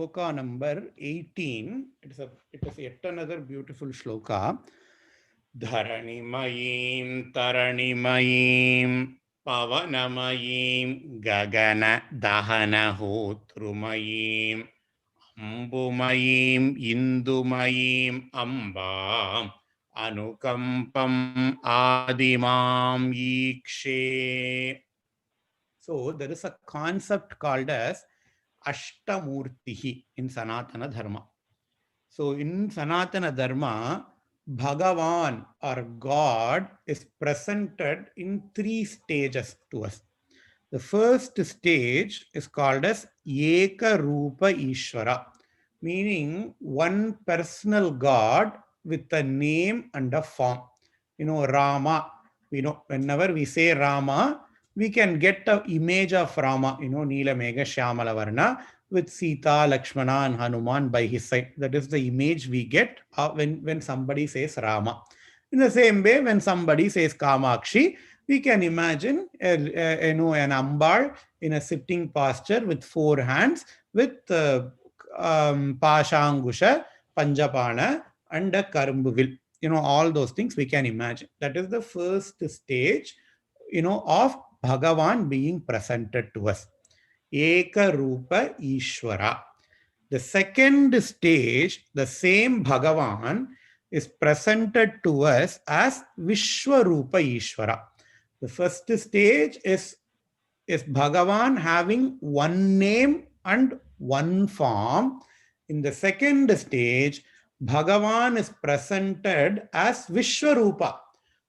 Shloka number 18. It is yet another beautiful shloka. Dharanimayim Taranimayim Pavanamayim Gagana Dahana Hotrumayim Ambumayim Indumayim Amba Anukampam Adimam Yikshe. So there is a concept called as Ashtamurtihi in Sanatana Dharma. So in Sanatana Dharma, Bhagavan or God is presented in three stages to us. The first stage is called as Eka Rupa Ishvara, meaning one personal God with a name and a form. Rama. Whenever we say Rama, we can get an image of Rama, Neela Megha Shyamala Varna, with Sita, Lakshmana and Hanuman by his side. That is the image we get when somebody says Rama. In the same way, when somebody says Kamakshi, we can imagine an Ambar in a sitting posture with four hands, with Pashangusha, Panjapana, and a Karumbuvil. All those things we can imagine. That is the first stage, of Bhagavan being presented to us. Eka Rupa Ishvara. The second stage, the same Bhagavan is presented to us as Vishwarupa Ishvara. The first stage is Bhagavan having one name and one form. In the second stage, Bhagavan is presented as Vishwarupa.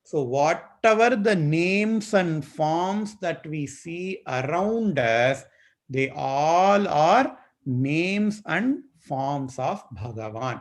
So whatever the names and forms that we see around us, they all are names and forms of Bhagavan.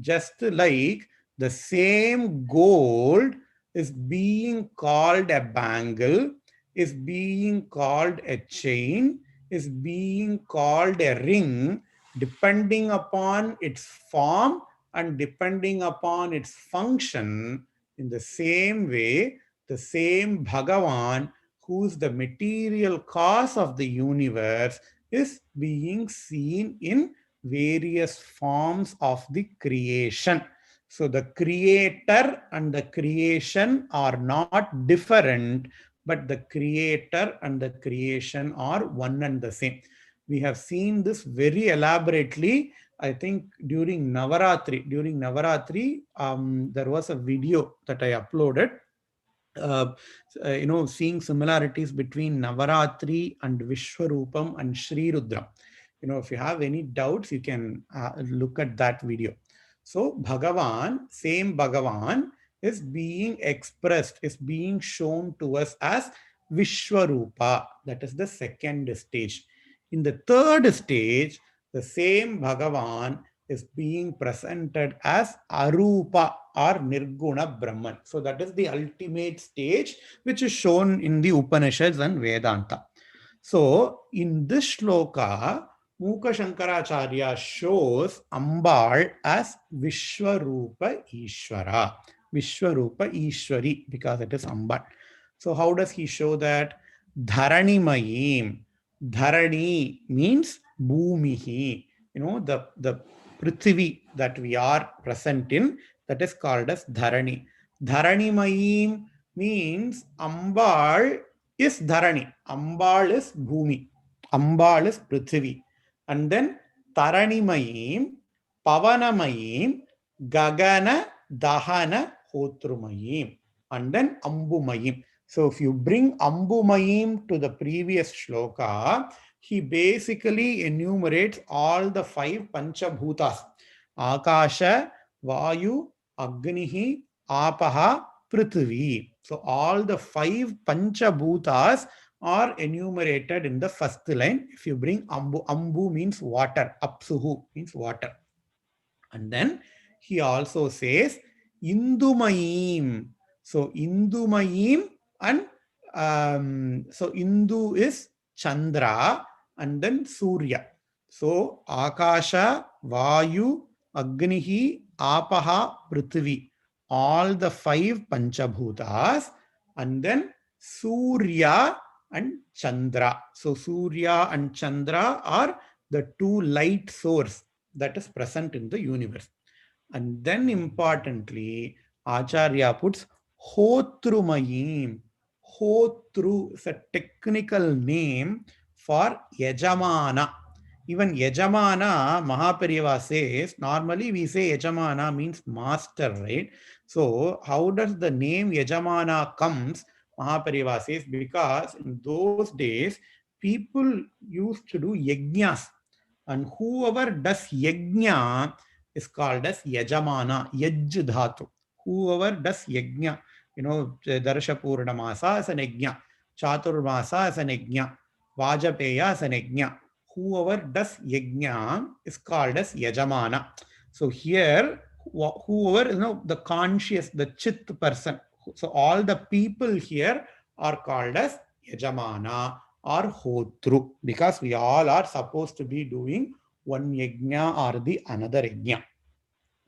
Just like the same gold is being called a bangle, is being called a chain, is being called a ring, depending upon its form and depending upon its function. In the same way, the same Bhagavan, who's the material cause of the universe, is being seen in various forms of the creation. So the creator and the creation are not different, but the creator and the creation are one and the same. We have seen this very elaborately, I think, during Navaratri. During Navaratri, there was a video that I uploaded, seeing similarities between Navaratri and Vishwarupam and Sri Rudram. If you have any doubts, you can look at that video. So Bhagavan, same Bhagavan, is being expressed, is being shown to us as Vishwarupa. That is the second stage. In the third stage, the same Bhagavan is being presented as Arupa or Nirguna Brahman. So that is the ultimate stage, which is shown in the Upanishads and Vedanta. So in this shloka, Mukha Shankaracharya shows Ambal as Vishwarupa Ishvara. Vishwarupa Ishwari, because it is Ambal. So how does he show that? Dharani Mayim. Dharani means Bhumihi. The Prithvi that we are present in, that is called as Dharani. Dharani Mayim means Ambal is Dharani. Ambal is Bhumi. Ambal is Prithvi. And then Taranimayim, Pavanamayim, Gagana, Dahana, Hotrumayim. And then Ambumayim. So if you bring Ambumayim to the previous shloka, he basically enumerates all the five Panchabhutas. Akasha, Vayu, Agnihi, Apaha, Prithvi. So all the five Panchabhutas are enumerated in the first line. If you bring Ambu, Ambu means water, Apsuhu means water. And then he also says Indumayim. So Indumayim, and so Indu is Chandra and then Surya. So Akasha, Vayu, Agnihi, Apaha, Prithvi. All the five Panchabhutas, and then Surya and Chandra. So Surya and Chandra are the two light source that is present in the universe. And then importantly, Acharya puts Hotrumayim. Hotru is a technical name for Yajamana. Even Yajamana, Mahaperiyava says, normally we say Yajamana means master, right? So how does the name Yajamana comes? Mahaperiyava says, because in those days, people used to do yajnas. And whoever does yajna is called as Yajamana, Yaj Dhatu. Whoever does yajna, Darsha Purnamasa as an yajna, Chaturmasa as an yajna, Vajapeya as an yajna. Whoever does yajna is called as Yajamana. So here, whoever, the conscious, the chit person. So all the people here are called as Yajamana or Hotru, because we all are supposed to be doing one yajna or the another yajna.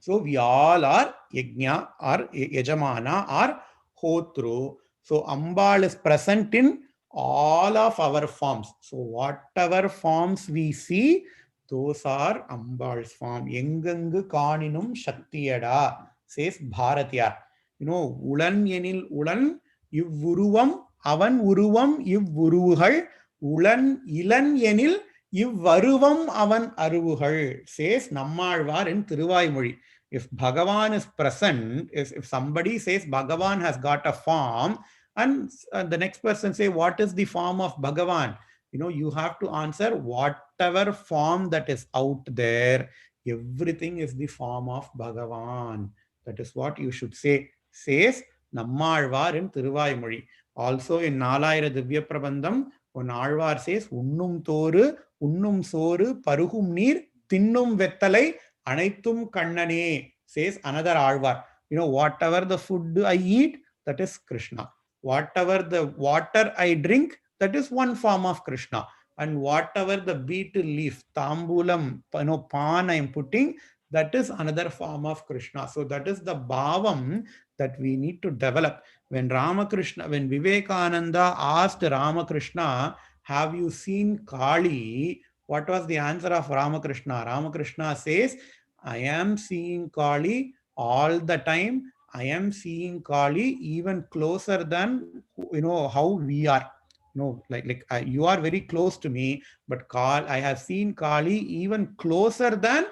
So we all are yajna or Yajamana or Hotru. So Ambal is present in all of our forms. So whatever forms we see, those are Ambal's form. Yengangu kaninum shaktiyada, says Bharatiyar. Ulan yenil ulan, ivvuruvam, avan uruvam, ivvuruvugal, ulan ilan yenil, ivvaruvam avan aruvugal, says Nammalvar in Thiruvaimozhi. If Bhagavan is present, if somebody says Bhagavan has got a form, and the next person say, what is the form of Bhagavan? You have to answer, whatever form that is out there, everything is the form of Bhagavan. That is what you should say, says Nammalvar in Thiruvaimozhi. Also in Nalayira Divya Prabandham, when Alvar says, Unnum Thoru, Unnum Soru, Paruhum Neer, Thinnum Vettalai, Anaithum Kannane, says another Alvar. Whatever the food I eat, that is Krishna. Whatever the water I drink, that is one form of Krishna. And whatever the beetle leaf, tambulam, pan I am putting, that is another form of Krishna. So that is the bhavam that we need to develop. When Vivekananda asked Ramakrishna, have you seen Kali? What was the answer of Ramakrishna? Ramakrishna says, I am seeing Kali all the time. I am seeing Kali even closer than how we are. You are very close to me, but I have seen Kali even closer than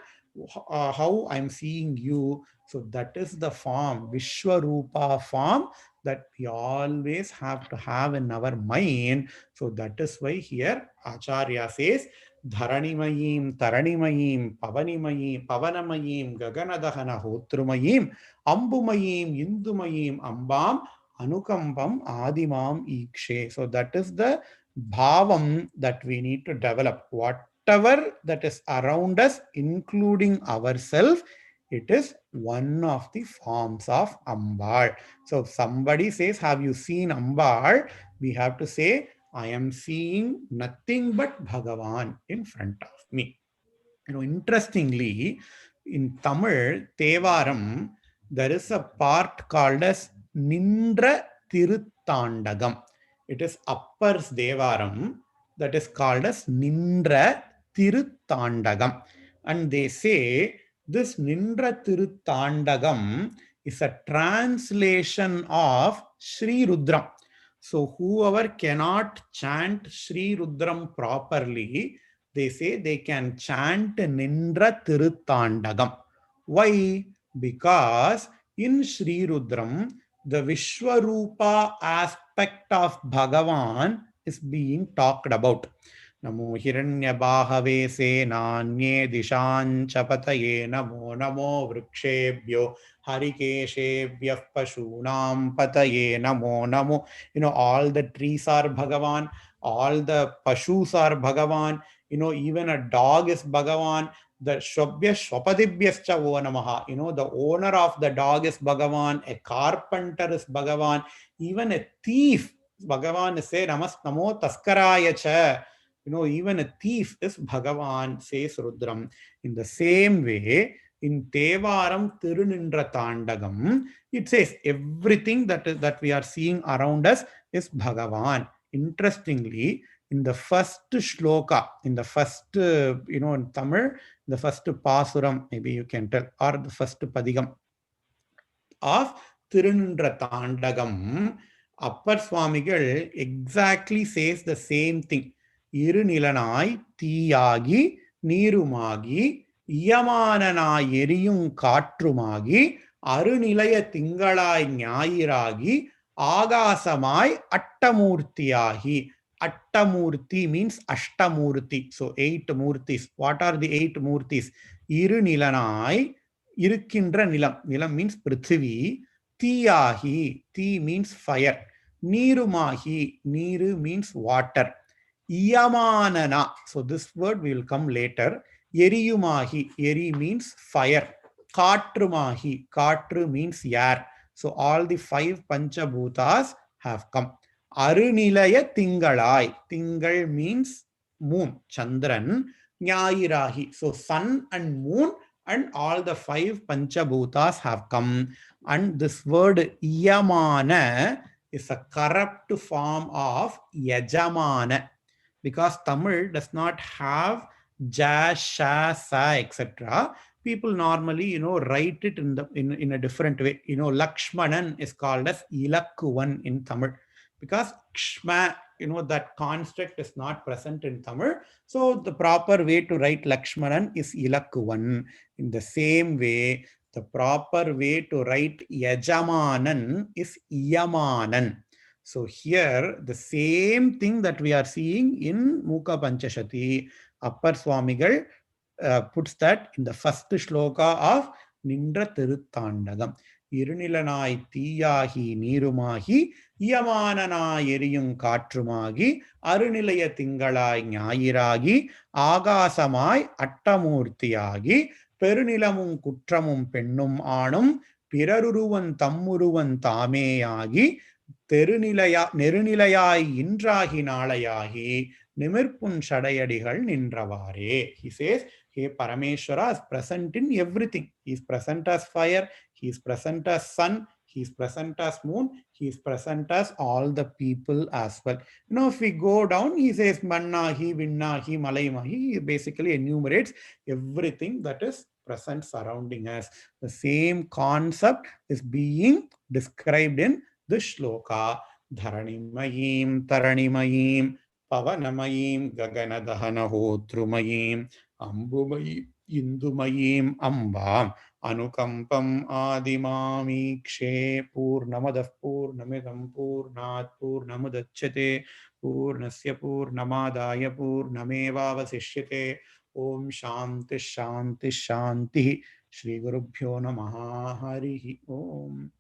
how I'm seeing you. So that is the form, Vishwarupa form, that we always have to have in our mind. So that is why here Acharya says, Dharanimayim, Taranimayim, Pavanimayim, Pavanamayim, Gaganadahana Hotrumayim, Ambumayim, Indumayim, Ambam, Anukambam, Adimam, Ikshe. So that is the bhavam that we need to develop. Whatever that is around us, including ourselves, it is one of the forms of Ambal. So if somebody says, have you seen Ambal? We have to say, I am seeing nothing but Bhagavan in front of me. Interestingly, in Tamil, Tevaram, there is a part called as Nindra Tiruthandagam. It is Upper Devaram that is called as Nindra Tiruthandagam. And they say this Nindra Tiruthandagam is a translation of Sri Rudram. So whoever cannot chant Sri Rudram properly, they say they can chant Nindra Tiruthandagam. Why? Because in Sri Rudram, the Vishwarupa aspect of Bhagavan is being talked about. Namo Hiranyabhave Senanye Dishanchapataye Namo Namo Vrikshebhyo Harikeshebhyah Pashunam Pataye Namo Namo. All the trees are Bhagavan, all the Pashus are Bhagavan, even a dog is Bhagavan. The Shobhya Shwapadibhyascha Vo Namaha. The owner of the dog is Bhagavan, a carpenter is Bhagavan, even a thief, Bhagavan is say Namo Taskaraya Cha. Even a thief is Bhagavan, says Rudram. In the same way, in Tevaram Tirunindra Thandagam, it says everything that we are seeing around us is Bhagavan. Interestingly, in the first shloka, in the first, in Tamil, the first pasuram, maybe you can tell, or the first padigam of Tirunundra Tandagam, Appar Swamigal exactly says the same thing. Irunilanai, Tiyagi, Nirumagi, Yamananai Eriyum Katrumagi, Arunilaya Tingalai Nyayiragi, Agasamai Attamurtiyahi. Attamurti means Ashtamurti. So 8 Murtis. What are the 8 Murtis? Irunilanai, இருக்கின்ற நிலம். நிலம் means பிருத்திவி. தீயாகி, தீ means fire. நீருமாகி, நீரு means water. இயமானனா, so this word will come later. எரியுமாகி, எரி means fire. காற்றுமாகி, காற்று means air. So all the 5 panchabhutas have come. அருநிலைய திங்களாய், திங்கள் means moon, Chandran. ஞாயிறாகி, so sun and moon and all the 5 panchabhutas have come. And this word yamana is a corrupt form of yajamana, because Tamil does not have ja, sha, sa, etc. People normally, write it in a different way. Lakshmanan is called as ilakkuvan in Tamil, because kshma, that construct is not present in Tamil. So the proper way to write Lakshmanan is ilakkuvan. In the same way, the proper way to write Yajamanan is Iyamanan. So here, the same thing that we are seeing in Mukha Panchashati, Appar Swamigal puts that in the first shloka of Nindra Tiruthandagam. Irunilanai Tiyahi Nirumahi, Yamananai Eriyum Katrumagi, Arunilaya Tingalai Nyayiragi, Agasamai Attamurtiyagi, பெருநிலமும் குற்றமும் பெண்ணும் ஆணும் பிறருருவன் தம்முருவன் தாமேயாகி நெருநிலையாய் இன்றாகி நாளையாகி நிமிர்ப்புன் சடையடிகள் நின்றவாறே. He says, hey, Parameshwara is present in everything. He is present as fire, he is present as sun, he is present as moon, he is present as all the people as well. If we go down, he says Mannahi, Vinnahi, Malaimahi. He basically enumerates everything that is present surrounding us. The same concept is being described in this shloka. Dharanimayim, Taranimayim, Pavanamayim, Gaganadahanahodrumayim, Ambumayim, Indumayim, Ambam, Anukampam Adimamikshe, Purnamadah Purnamidam Purnat Purnamudachyate, Purnasya Purnamadaya Purnamevavasishyate. Om Shanti Shanti Shanti. Shri Gurubhyo Namaha. Harihi Om.